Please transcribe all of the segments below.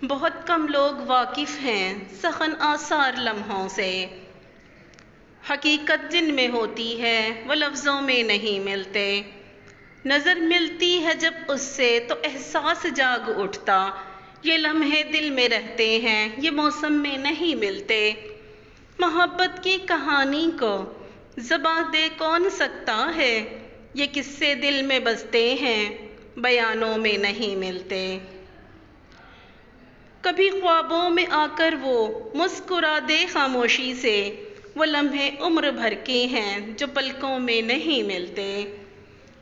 بہت کم لوگ واقف ہیں سخن آثار لمحوں سے، حقیقت جن میں ہوتی ہے وہ لفظوں میں نہیں ملتے۔ نظر ملتی ہے جب اس سے تو احساس جاگ اٹھتا، یہ لمحے دل میں رہتے ہیں یہ موسم میں نہیں ملتے۔ محبت کی کہانی کو زباں دے کون سکتا ہے، یہ قصے دل میں بستے ہیں بیانوں میں نہیں ملتے۔ کبھی خوابوں میں آ کر وہ مسکرا دے خاموشی سے، وہ لمحے عمر بھر کے ہیں جو پلکوں میں نہیں ملتے۔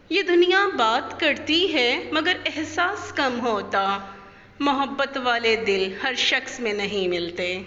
یہ دنیا بات کرتی ہے مگر احساس کم ہوتا، محبت والے دل ہر شخص میں نہیں ملتے۔